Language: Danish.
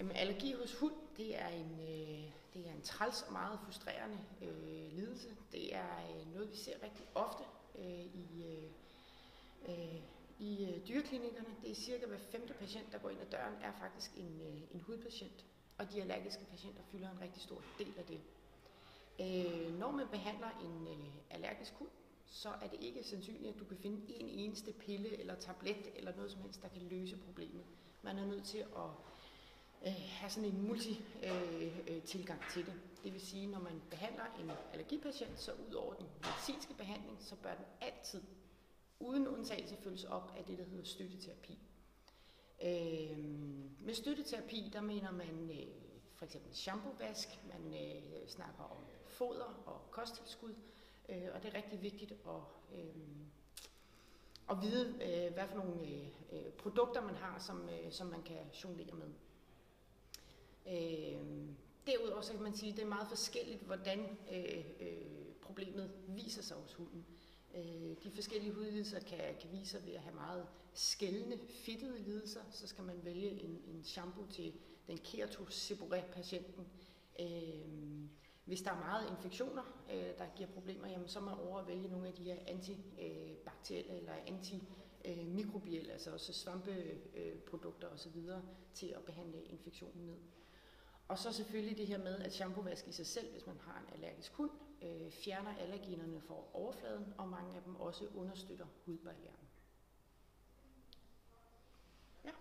Jamen, allergi hos hund, det er en træls og meget frustrerende lidelse. Det er noget, vi ser rigtig ofte i dyreklinikkerne. Det er cirka hver 5. patient, der går ind ad døren, er faktisk en hudpatient. Og de allergiske patienter fylder en rigtig stor del af det. Når man behandler en allergisk hund, så er det ikke sandsynligt, at du kan finde en eneste pille eller tablet eller noget som helst, der kan løse problemet. Man er nødt til at have sådan en multi-tilgang til det. Det vil sige, når man behandler en allergipatient, så ud over den medicinske behandling, så bør den altid uden undtagelse følges op af det, der hedder støtteterapi. Med støtteterapi, der mener man for eksempel shampoo-vask, man snakker om foder og kosttilskud, og det er rigtig vigtigt at vide, hvad for nogle produkter man har, som man kan jonglere med. Derudover så kan man sige, at det er meget forskelligt, hvordan problemet viser sig hos hunden. De forskellige hudlidelser kan vise sig ved at have meget skældende, fedtede lidelser. Så skal man vælge en shampoo til den Keratoseborrhea-patienten. Hvis der er meget infektioner, der giver problemer, jamen, så må man overvælge nogle af de her antibakterielle eller antimikrobielle, altså også svampeprodukter osv. til at behandle infektionen ned. Og så selvfølgelig det her med, at shampoo-vask i sig selv, hvis man har en allergisk hund, fjerner allergenerne fra overfladen, og mange af dem også understøtter hudbarrieren. Ja.